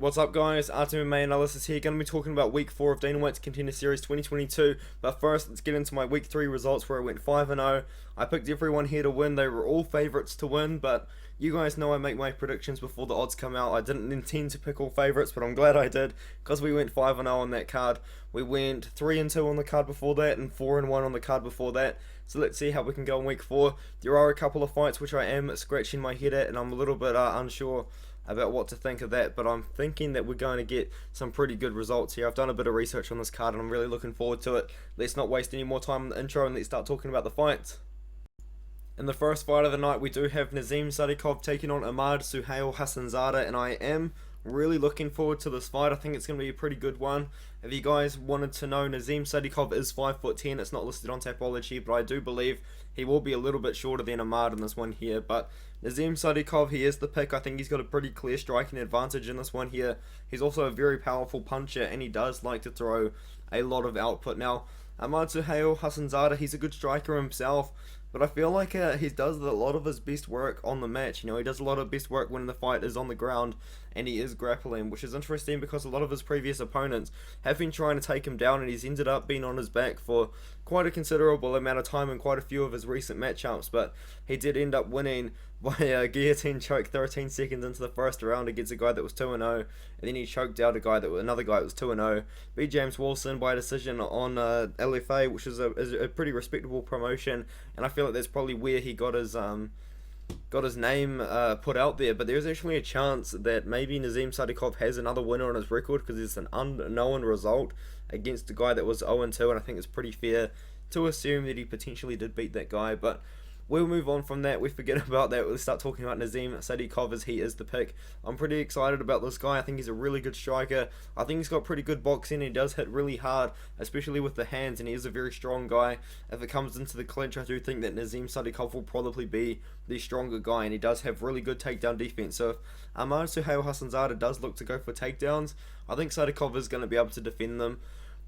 What's up, guys? Artem MMA Analysis here. Going to be talking about Week 4 of Dana White's Contender Series 2022. But first, let's get into my Week 3 results where I went 5-0. I picked everyone here to win. They were all favourites to win, but you guys know I make my predictions before the odds come out. I didn't intend to pick all favourites, but I'm glad I did because we went 5-0 on that card. We went 3-2 on the card before that and 4-1 on the card before that. So let's see how we can go in Week 4. There are a couple of fights which I am scratching my head at, and I'm a little bit unsure about what to think of that, but I'm thinking that we're going to get some pretty good results here. I've done a bit of research on this card and I'm really looking forward to it. Let's not waste any more time on the intro and let's start talking about the fights. In the first fight of the night, we do have Nazim Sadikov taking on Ahmad Suhail Hassanzadeh, and I am really looking forward to this fight. I think it's going to be a pretty good one. If you guys wanted to know, Nazim Sadikov is 5'10". It's not listed on Tapology, but I do believe he will be a little bit shorter than Ahmad in this one here. But Nazim Sadikov, he is the pick. I think he's got a pretty clear striking advantage in this one here. He's also a very powerful puncher, and he does like to throw a lot of output. Now, Ahmad Suhail Hassanzadeh, he's a good striker himself, but I feel like he does a lot of his best work on the match. You know, he does a lot of best work when the fight is on the ground and he is grappling, which is interesting because a lot of his previous opponents have been trying to take him down, and he's ended up being on his back for quite a considerable amount of time in quite a few of his recent matchups. But he did end up winning by a guillotine choke 13 seconds into the first round against a guy that was 2-0, and then he choked out another guy that was 2-0. Beat James Wilson by decision on LFA, which is a pretty respectable promotion, and I feel like that's probably where he got his name put out there. But there's actually a chance that maybe Nazim Sadikov has another winner on his record because it's an unknown result against a guy that was 0-2, and I think it's pretty fair to assume that he potentially did beat that guy. But we'll move on from that. We forget about that. We'll start talking about Nazim Sadikov as he is the pick. I'm pretty excited about this guy. I think he's a really good striker. I think he's got pretty good boxing. He does hit really hard, especially with the hands, and he is a very strong guy. If it comes into the clinch, I do think that Nazim Sadikov will probably be the stronger guy, and he does have really good takedown defense. So if Ahmad Suhail Hassanzadeh does look to go for takedowns, I think Sadikov is going to be able to defend them.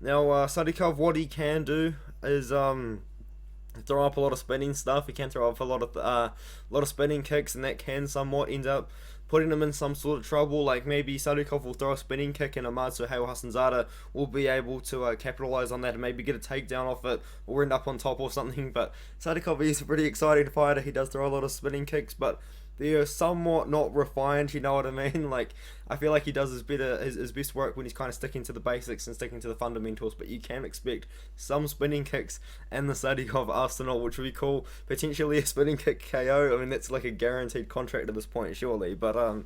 Now, Sadikov, what he can do is throw up a lot of spinning stuff. He can throw up a lot of spinning kicks, and that can somewhat end up putting him in some sort of trouble. Like maybe Sadikov will throw a spinning kick and Ahmad Suhail Hassanzadeh will be able to capitalize on that and maybe get a takedown off it or end up on top or something. But Sadikov is a pretty exciting fighter. He does throw a lot of spinning kicks, but they're somewhat not refined, you know what I mean? Like, I feel like he does his best work when he's kind of sticking to the basics and sticking to the fundamentals, but you can expect some spinning kicks in the Sadikov arsenal, which would be cool. Potentially a spinning kick KO. I mean, that's like a guaranteed contract at this point, surely. But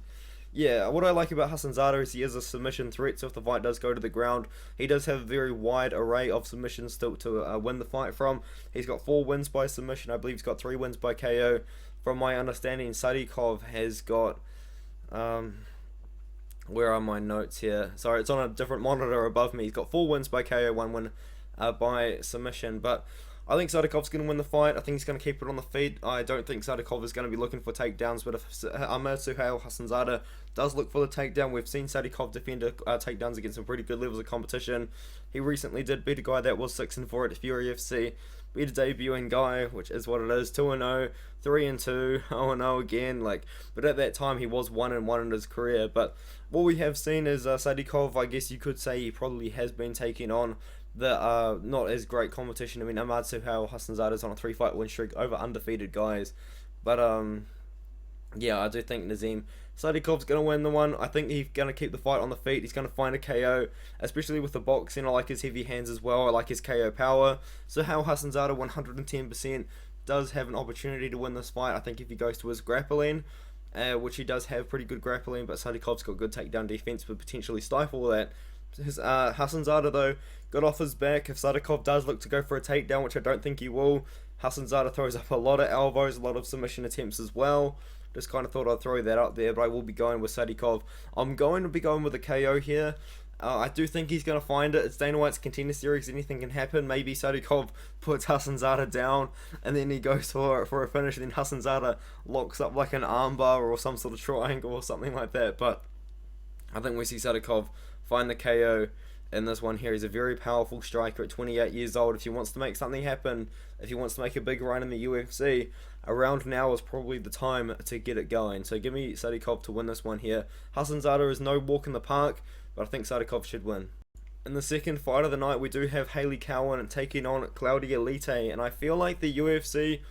yeah, what I like about Hassanzadeh is he is a submission threat, so if the fight does go to the ground, he does have a very wide array of submissions to win the fight from. He's got 4 wins by submission. I believe he's got 3 wins by KO. From my understanding, Sadikov has got, where are my notes here? Sorry, it's on a different monitor above me. He's got 4 wins by KO, 1 win by submission. But I think Sadikov's going to win the fight. I think he's going to keep it on the feet. I don't think Sadikov is going to be looking for takedowns, but if Ahmad Suhail Hassanzadeh does look for the takedown, we've seen Sadikov defend takedowns against some pretty good levels of competition. He recently did beat a guy that was 6-4 at Fury FC. Beat a debuting guy, which is what it is, 2-0, 3-2, 0-0 again. But at that time he was 1-1 in his career. But what we have seen is Sadikov, I guess you could say he probably has been taking on the not as great competition. I mean, Ahmad Suhail Hassanzadeh is on a 3-fight win streak over undefeated guys. But yeah, I do think Nazim Sadikov's going to win the one. I think he's going to keep the fight on the feet. He's going to find a KO, especially with the boxing. I like his heavy hands as well. I like his KO power. So how Hassanzadeh 110% does have an opportunity to win this fight. I think if he goes to his grappling, which he does have pretty good grappling, but Sadikov's got good takedown defense, would potentially stifle that. Hassanzadeh, though, got off his back. If Sadikov does look to go for a takedown, which I don't think he will, Hassanzadeh throws up a lot of elbows, a lot of submission attempts as well. Just kind of thought I'd throw that up there, but I will be going with Sadikov. I'm going to be going with a KO here. I do think he's going to find it. It's Dana White's Contender Series. Anything can happen. Maybe Sadikov puts Hassanzadeh down, and then he goes for a finish, and then Hassanzadeh locks up like an armbar or some sort of triangle or something like that. But I think we see Sadikov find the KO in this one here. He's a very powerful striker at 28 years old. If he wants to make something happen, if he wants to make a big run in the UFC, around now is probably the time to get it going. So give me Sadikov to win this one here. Hassan Zadeh is no walk in the park, but I think Sadikov should win. In the second fight of the night, we do have Hailey Cowin taking on Claudia Leite, and I feel like the UFC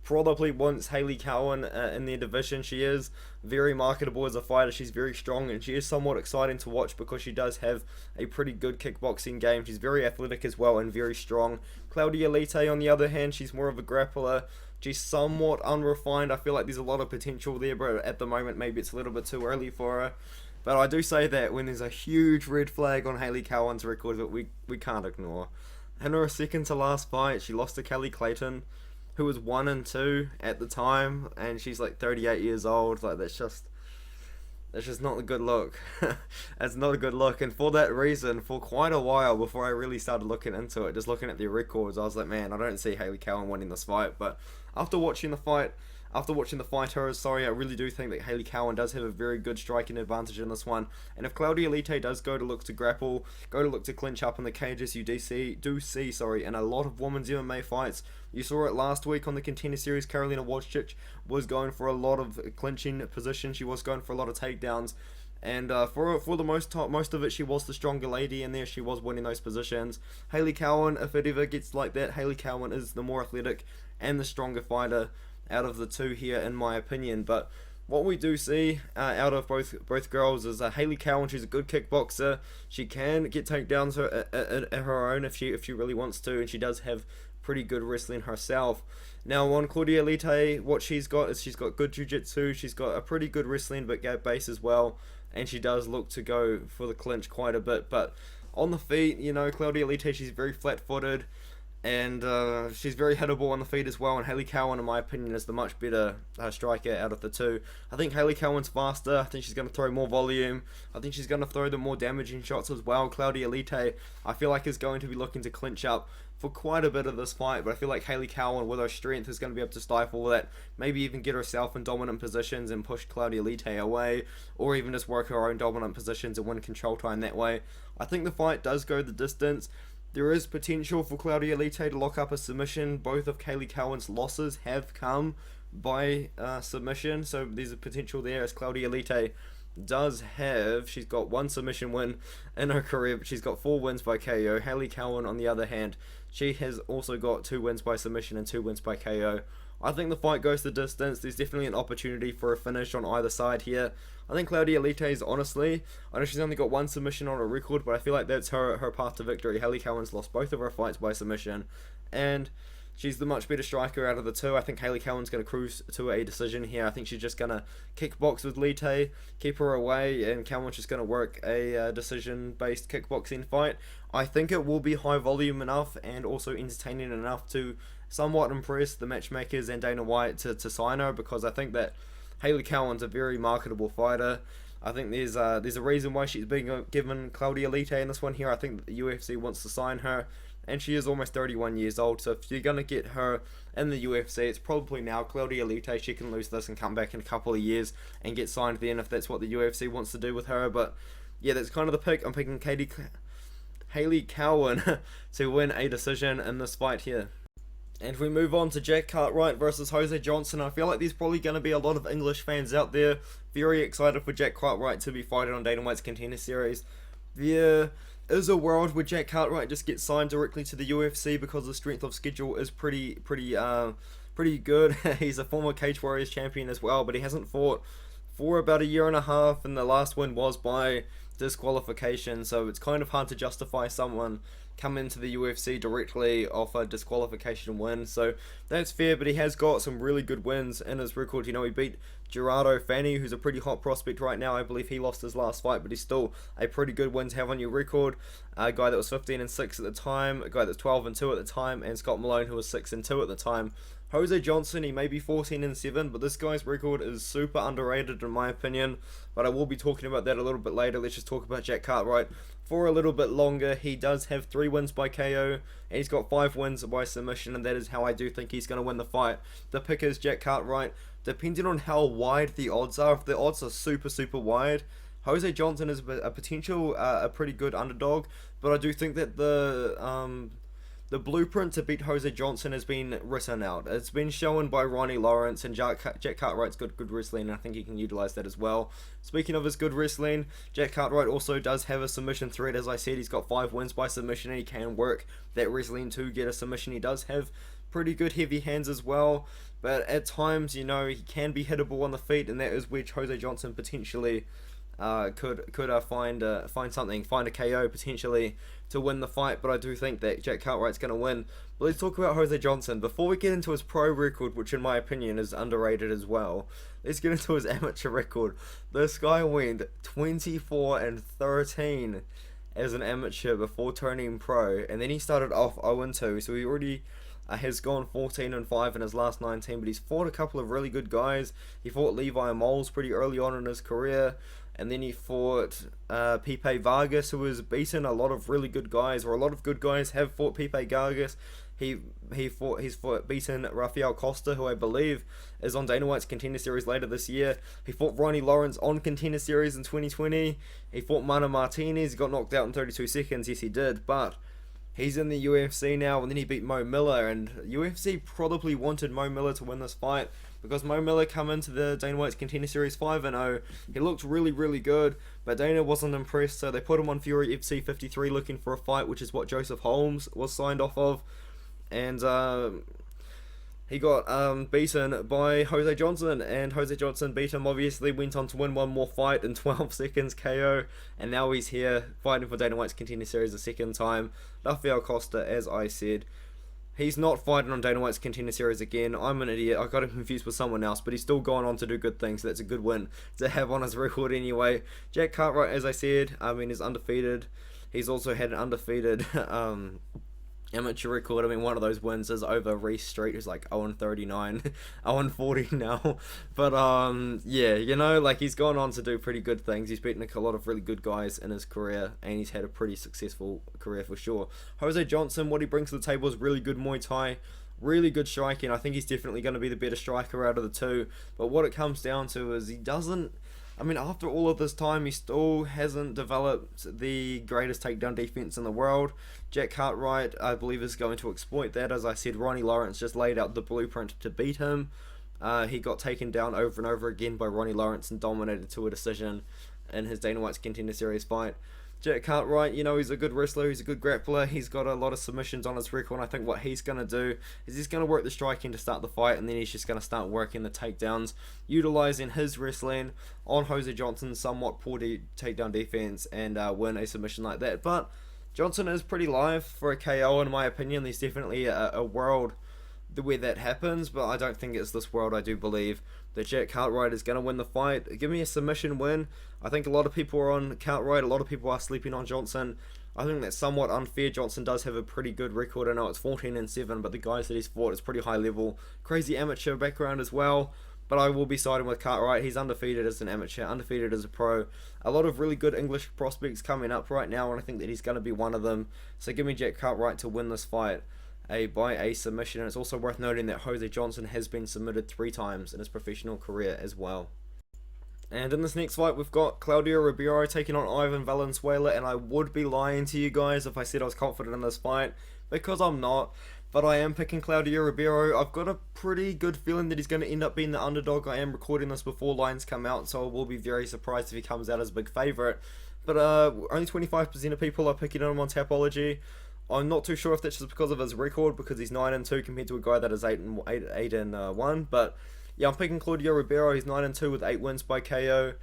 probably wants Hailey Cowin in their division. She is very marketable as a fighter. She's very strong, and she is somewhat exciting to watch because she does have a pretty good kickboxing game. She's very athletic as well and very strong. Claudia Leite, on the other hand, she's more of a grappler. She's somewhat unrefined. I feel like there's a lot of potential there, but at the moment maybe it's a little bit too early for her. But I do say that when there's a huge red flag on Hailey Cowin's record that we can't ignore. In her second to last fight, she lost to Kelly Clayton, who was 1-2 at the time, and she's like 38 years old. Like that's just not a good look. It's not a good look, and for that reason, for quite a while before I really started looking into it, just looking at their records, I was like, man, I don't see Hailey Cowin winning this fight. But after watching the fighters, I really do think that Hailey Cowin does have a very good striking advantage in this one. And if Claudia Leite does go to look to grapple, go to look to clinch up in the cages, you do see in a lot of women's MMA fights. You saw it last week on the Contender series. Karolina Wojcik was going for a lot of clinching positions. She was going for a lot of takedowns. And for the most of it, she was the stronger lady in there. She was winning those positions. Hailey Cowin, if it ever gets like that, Hailey Cowin is the more athletic and the stronger fighter out of the two here, in my opinion. But what we do see out of both girls is Hailey Cowin. She's a good kickboxer. She can get takedowns at her own if she really wants to, and she does have pretty good wrestling herself. Now on Claudia Leite, what she's got is she's got good jiu-jitsu. She's got a pretty good wrestling but base as well, and she does look to go for the clinch quite a bit. But on the feet, Claudia Leite, she's very flat-footed. And she's very hittable on the feet as well. And Hailey Cowin, in my opinion, is the much better striker out of the two. I think Hailey Cowin's faster. I think she's going to throw more volume. I think she's going to throw the more damaging shots as well. Claudia Leite, I feel like, is going to be looking to clinch up for quite a bit of this fight. But I feel like Hailey Cowin, with her strength, is going to be able to stifle that. Maybe even get herself in dominant positions and push Claudia Leite away. Or even just work her own dominant positions and win control time that way. I think the fight does go the distance. There is potential for Claudia Leite to lock up a submission. Both of Hailey Cowin's losses have come by submission, so there's a potential there, as Claudia Leite she's got one submission win in her career, but she's got 4 wins by KO. Hailey Cowin, on the other hand, she has also got 2 wins by submission and 2 wins by KO. I think the fight goes the distance. There's definitely an opportunity for a finish on either side here. I think Claudia Leite's, honestly, I know she's only got 1 submission on her record, but I feel like that's her path to victory. Hailey Cowin's lost both of her fights by submission, and she's the much better striker out of the two. I think Hailey Cowin's going to cruise to a decision here. I think she's just going to kickbox with Leite, keep her away, and Cowin's just going to work a decision-based kickboxing fight. I think it will be high volume enough and also entertaining enough to somewhat impress the matchmakers and Dana White to sign her, because I think that Hailey Cowin's a very marketable fighter. I think there's a reason why she's being given Claudia Leite in this one here. I think that the UFC wants to sign her, and she is almost 31 years old, so if you're going to get her in the UFC, it's probably now. Claudia Leite, she can lose this and come back in a couple of years and get signed then if that's what the UFC wants to do with her. But yeah, that's kind of the pick. I'm picking Hailey Cowin to win a decision in this fight here. And we move on to Jack Cartwright versus Jose Johnson. I feel like there's probably going to be a lot of English fans out there very excited for Jack Cartwright to be fighting on Dana White's Contender series. There is a world where Jack Cartwright just gets signed directly to the UFC because the strength of schedule is pretty good. He's a former Cage Warriors champion as well, but he hasn't fought for about a year and a half, and the last win was by disqualification, so it's kind of hard to justify someone come into the UFC directly off a disqualification win. So that's fair, but he has got some really good wins in his record. He beat Gerardo Fanny, who's a pretty hot prospect right now. I believe he lost his last fight, but he's still a pretty good win to have on your record. A guy that was 15-6 at the time, a guy that's 12-2 at the time, and Scott Malone, who was 6-2 at the time. Jose Johnson, he may be 14-7, but this guy's record is super underrated in my opinion. But I will be talking about that a little bit later. Let's just talk about Jack Cartwright for a little bit longer. He does have 3 wins by KO, and he's got 5 wins by submission, and that is how I do think he's going to win the fight. The pick is Jack Cartwright. Depending on how wide the odds are, if the odds are super wide, Jose Johnson is a potential, a pretty good underdog, but I do think that the blueprint to beat Jose Johnson has been written out. It's been shown by Ronnie Lawrence, and Jack Cartwright's got good wrestling, and I think he can utilize that as well. Speaking of his good wrestling, Jack Cartwright also does have a submission threat. As I said, he's got 5 wins by submission, and he can work that wrestling to get a submission. He does have pretty good heavy hands as well, but at times, he can be hittable on the feet, and that is where Jose Johnson potentially could find a KO potentially to win the fight. But I do think that Jack Cartwright's going to win. But let's talk about Jose Johnson before we get into his pro record, which in my opinion is underrated as well. Let's get into his amateur record. This guy went 24-13 as an amateur before turning pro, and then he started off 0-2, so he already has gone 14-5 in his last 19, but he's fought a couple of really good guys. He fought Levi Moles pretty early on in his career, and then he fought Pipe Vargas, who has beaten a lot of really good guys, or a lot of good guys have fought Pipe Vargas. He's beaten Rafael Costa, who I believe is on Dana White's Contender Series later this year. He fought Ronnie Lawrence on Contender Series in 2020. He fought Mana Martinez, got knocked out in 32 seconds, yes he did, but he's in the UFC now, and then he beat Mo Miller, and UFC probably wanted Mo Miller to win this fight, because Mo Miller come into the Dana White's Contender Series 5-0. He looked really, really good, but Dana wasn't impressed, so they put him on Fury FC 53 looking for a fight, which is what Joseph Holmes was signed off of, and he got beaten by Jose Johnson, and Jose Johnson beat him, obviously, went on to win one more fight in 12 seconds KO, and now he's here fighting for Dana White's Contender Series a second time. Rafael Costa, as I said, he's not fighting on Dana White's Contender Series again. I'm an idiot, I got him confused with someone else, but he's still gone on to do good things, so that's a good win to have on his record anyway. Jack Cartwright, as I said, is undefeated. He's also had an undefeated amateur record. One of those wins is over Reese Street, who's like 0-39, 0-40 now. But yeah, he's gone on to do pretty good things. He's beaten a lot of really good guys in his career, and he's had a pretty successful career for sure. Jose Johnson, what he brings to the table is really good Muay Thai, really good striking. I think he's definitely going to be the better striker out of the two. But what it comes down to is he doesn't. After all of this time, he still hasn't developed the greatest takedown defense in the world. Jack Cartwright, I believe, is going to exploit that. As I said, Ronnie Lawrence just laid out the blueprint to beat him. He got taken down over and over again by Ronnie Lawrence and dominated to a decision in his Dana White's Contender Series fight. Jack Cartwright, he's a good wrestler, he's a good grappler, he's got a lot of submissions on his record, and I think what he's going to do is he's going to work the striking to start the fight, and then he's just going to start working the takedowns, utilizing his wrestling on Jose Johnson's somewhat poor takedown defense, and win a submission like that. But Johnson is pretty live for a KO, in my opinion. There's definitely a world where that happens, but I don't think it's this world. I do believe that Jack Cartwright is going to win the fight. Give me a submission win. I think a lot of people are on Cartwright, a lot of people are sleeping on Johnson. I think that's somewhat unfair. Johnson does have a pretty good record. I know it's 14-7, but the guys that he's fought is pretty high level. Crazy amateur background as well, but I will be siding with Cartwright. He's undefeated as an amateur, undefeated as a pro. A lot of really good English prospects coming up right now, and I think that he's going to be one of them. So give me Jack Cartwright to win this fight by a submission. And it's also worth noting that Jose Johnson has been submitted 3 times in his professional career as well. And in this next fight, we've got Claudio Ribeiro taking on Ivan Valenzuela, and I would be lying to you guys if I said I was confident in this fight, because I'm not. But I am picking Claudio Ribeiro. I've got a pretty good feeling that he's going to end up being the underdog. I am recording this before lines come out, so I will be very surprised if he comes out as a big favourite. But only 25% of people are picking him on Tapology. I'm not too sure if that's just because of his record, because he's 9-2 compared to a guy that is 8-1. But yeah, I'm picking Claudio Ribeiro. He's 9-2 with 8 wins by KO,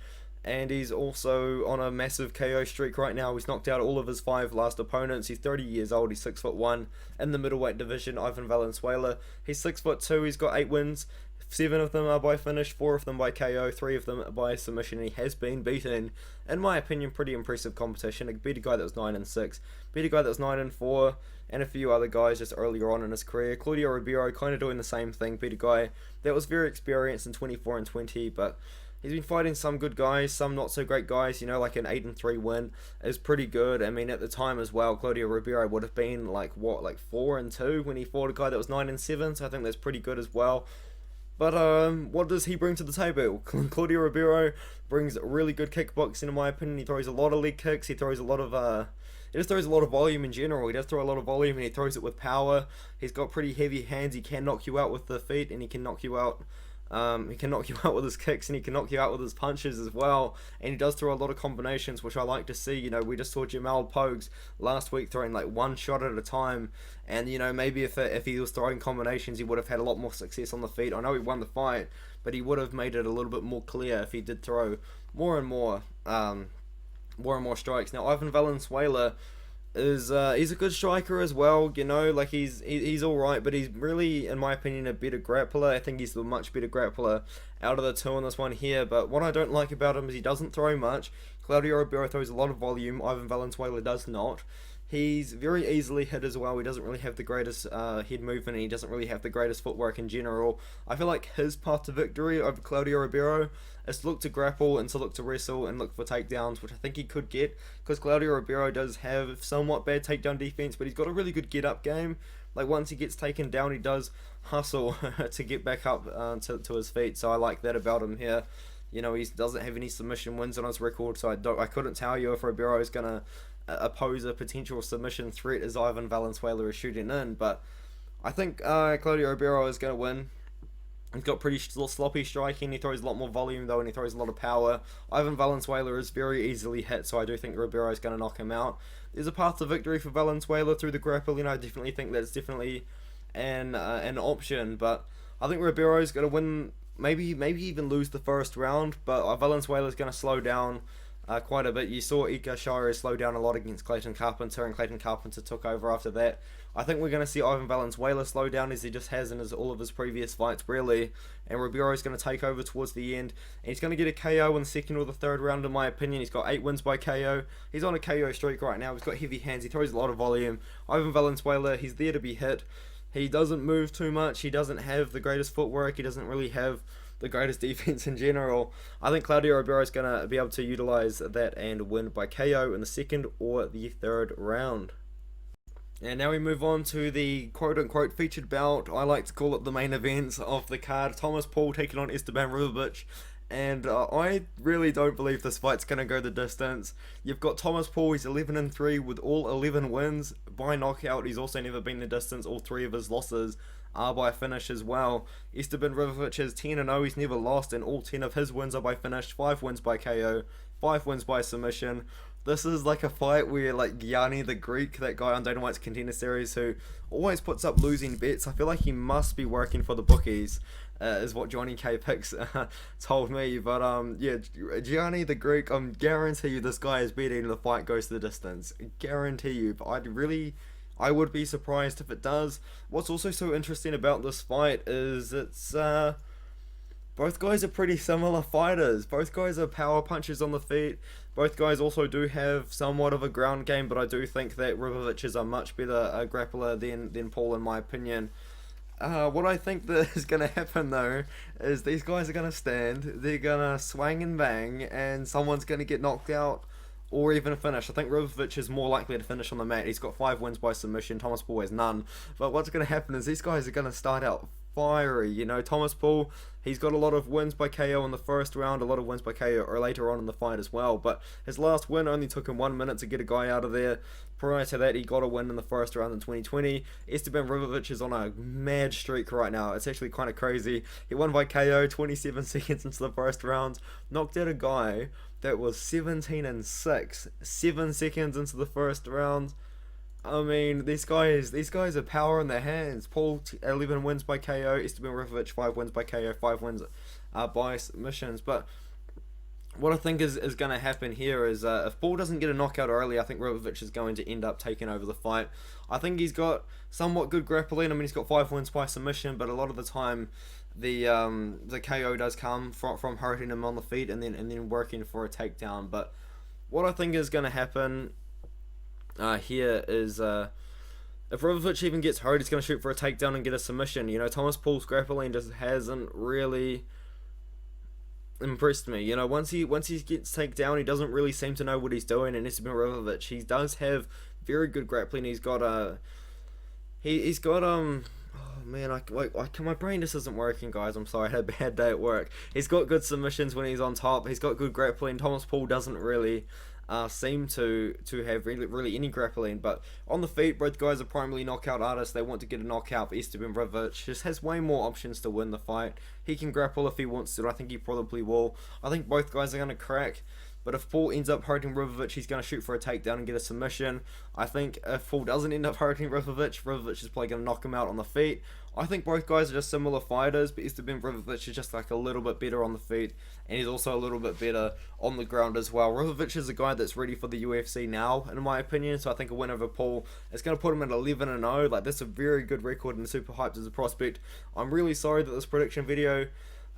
and he's also on a massive KO streak right now. He's knocked out all of his 5 last opponents. He's 30 years old. He's 6'1" in the middleweight division. Ivan Valenzuela, he's 6'2". He's got 8 wins. 7 of them are by finish, 4 of them by KO, 3 of them by submission. He has been beaten, in my opinion, pretty impressive competition. He beat a guy that was 9-6, beat a guy that was 9-4, and a few other guys just earlier on in his career. Claudio Ribeiro kind of doing the same thing, beat a guy that was very experienced in 24-20, but he's been fighting some good guys, some not so great guys. Like an 8-3 win is pretty good. At the time as well, Claudio Ribeiro would have been like 4-2 when he fought a guy that was 9-7, so I think that's pretty good as well. But what does he bring to the table? Claudio Ribeiro brings really good kickboxing, in my opinion. He throws a lot of leg kicks. He throws a lot of he just throws a lot of volume in general. He does throw a lot of volume, and he throws it with power. He's got pretty heavy hands. He can knock you out with the feet, and he can knock you out. He can knock you out with his kicks, and he can knock you out with his punches as well. And he does throw a lot of combinations, which I like to see. You know, we just saw Jamal Pogues last week throwing like one shot at a time. And you know, maybe if he was throwing combinations, he would have had a lot more success on the feet. I know he won the fight, but he would have made it a little bit more clear if he did throw more and more strikes. Now, Ivan Valenzuela is he's a good striker as well. You know, like he's all right, but he's really, in my opinion, a better grappler. I think he's the much better grappler out of the two on this one here. But what I don't like about him is he doesn't throw much. Claudio Ribeiro throws a lot of volume. Ivan Valenzuela does not. He's very easily hit as well. He doesn't really have the greatest head movement, and he doesn't really have the greatest footwork in general. I feel like his path to victory over Claudio Ribeiro is to look to grapple and to look to wrestle and look for takedowns, which I think he could get, because Claudio Ribeiro does have somewhat bad takedown defense, but he's got a really good get-up game. Like, once he gets taken down, he does hustle to get back up to his feet, so I like that about him here. You know, he doesn't have any submission wins on his record, so I couldn't tell you if Ribeiro is going to oppose a potential submission threat as Ivan Valenzuela is shooting in, but I think Claudio Ribeiro is going to win. He's got pretty sloppy striking. He throws a lot more volume though, and he throws a lot of power. Ivan Valenzuela is very easily hit, so I do think Ribeiro is going to knock him out. There's a path to victory for Valenzuela through the grappling. I definitely think that's definitely an option, but I think Ribeiro is going to win. Maybe even lose the first round, but Valenzuela is going to slow down quite a bit. You saw Ika Shira slow down a lot against Clayton Carpenter, and Clayton Carpenter took over after that. I think we're going to see Ivan Valenzuela slow down as he just has in all of his previous fights, really. And Ribeiro is going to take over towards the end. And he's going to get a KO in the second or the third round, in my opinion. He's got 8 wins by KO. He's on a KO streak right now. He's got heavy hands. He throws a lot of volume. Ivan Valenzuela, he's there to be hit. He doesn't move too much. He doesn't have the greatest footwork. He doesn't really have the greatest defense in general. I think Claudio Ribeiro is going to be able to utilize that and win by KO in the second or the third round. And now we move on to the quote-unquote featured bout. I like to call it the main event of the card. Thomas Paul taking on Esteban Ribovic. And I really don't believe this fight's going to go the distance. You've got Thomas Paul, he's 11-3 with all 11 wins by knockout. He's also never been the distance. All 3 of his losses are by finish as well. Esteban Ribovic is 10-0, he's never lost, and all 10 of his wins are by finish. 5 wins by KO, 5 wins by submission. This is like a fight where, like, Gianni the Greek, that guy on Dana White's Contender series who always puts up losing bets, I feel like he must be working for the bookies, is what Johnny K Picks told me. But yeah, Gianni the Greek, I guarantee you this guy is betting and the fight goes to the distance. Guarantee you. But I would be surprised if it does. What's also so interesting about this fight is it's both guys are pretty similar fighters. Both guys are power punchers on the feet. Both guys also do have somewhat of a ground game, but I do think that Ribovic is a much better grappler than Paul, in my opinion. What I think that is going to happen, though, is these guys are going to stand, they're going to swang and bang, and someone's going to get knocked out or even finish. I think Ribovic is more likely to finish on the mat. He's got 5 wins by submission. Thomas Paul has none. But what's going to happen is these guys are going to start out fiery. You know, Thomas Paul, he's got a lot of wins by KO in the first round, a lot of wins by KO or later on in the fight as well, but his last win only took him 1 minute to get a guy out of there. Prior to that, he got a win in the first round in 2020. Esteban Ribovic is on a mad streak right now. It's actually kind of crazy. He won by KO 27 seconds into the first round, knocked out a guy that was 17-6 7 seconds into the first round. I mean, these guys are power in their hands. Paul 11 wins by KO, Esteban Ribovic 5 wins by KO, 5 wins by submissions. But what I think is going to happen here is if Paul doesn't get a knockout early, I think Ribovic is going to end up taking over the fight. I think he's got somewhat good grappling. I mean, he's got 5 wins by submission, but a lot of the time the KO does come from hurting him on the feet and then working for a takedown. But what I think is going to happen here is if Ribovic even gets hurt, he's going to shoot for a takedown and get a submission. You know, Thomas Paul's grappling just hasn't really impressed me. You know, once he gets taken down, he doesn't really seem to know what he's doing. And Esteban Ribovic, he does have very good grappling. He's got man, my brain just isn't working, guys. I'm sorry, I had a bad day at work. He's got good submissions when he's on top. He's got good grappling. Thomas Paul doesn't really seem to have really any grappling, but on the feet, both guys are primarily knockout artists. They want to get a knockout. But Esteban Rivovic just has way more options to win the fight. He can grapple if he wants to. I think he probably will. I think both guys are going to crack. But if Paul ends up hurting Rivovic, he's going to shoot for a takedown and get a submission. I think if Paul doesn't end up hurting Rivovic, Rivovic is probably going to knock him out on the feet. I think both guys are just similar fighters, but Esteban Rivovic is just like a little bit better on the feet, and he's also a little bit better on the ground as well. Rivovic is a guy that's ready for the UFC now, in my opinion, so I think a win over Paul is going to put him at 11-0. Like, that's a very good record and super hyped as a prospect. I'm really sorry that this prediction video...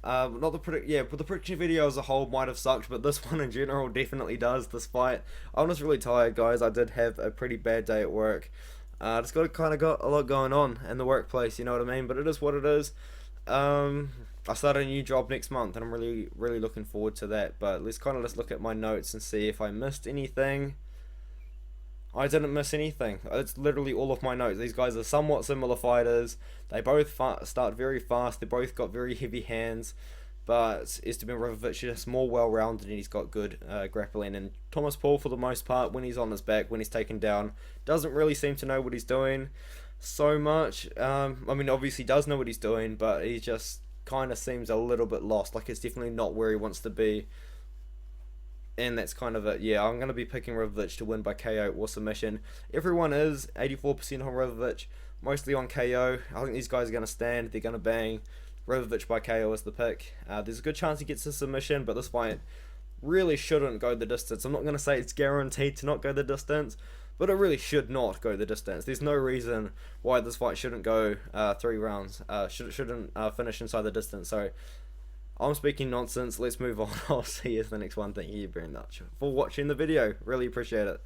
but the prediction video as a whole might have sucked, but this one in general definitely does. This fight, I'm just really tired, guys. I did have a pretty bad day at work. Just got a lot going on in the workplace, you know what I mean? But it is what it is. I start a new job next month, and I'm really looking forward to that. But let's kind of just look at my notes and see if I missed anything. I didn't miss anything. It's literally all of my notes. These guys are somewhat similar fighters. They both start very fast. They both got very heavy hands. But Esteban Rivovic is just more well-rounded, and he's got good grappling. And Thomas Paul, for the most part, when he's on his back, when he's taken down, doesn't really seem to know what he's doing so much. I mean, obviously he does know what he's doing, but he just kind of seems a little bit lost. Like, it's definitely not where he wants to be. And that's kind of it. Yeah, I'm going to be picking Rivovic to win by KO or submission. Everyone is 84% on Rivovic, mostly on KO. I think these guys are going to stand. They're going to bang. Rivovic by KO is the pick. There's a good chance he gets a submission, but this fight really shouldn't go the distance. I'm not going to say it's guaranteed to not go the distance, but it really should not go the distance. There's no reason why this fight shouldn't go 3 rounds. Shouldn't finish inside the distance. So I'm speaking nonsense. Let's move on. I'll see you in the next one. Thank you very much for watching the video. Really appreciate it.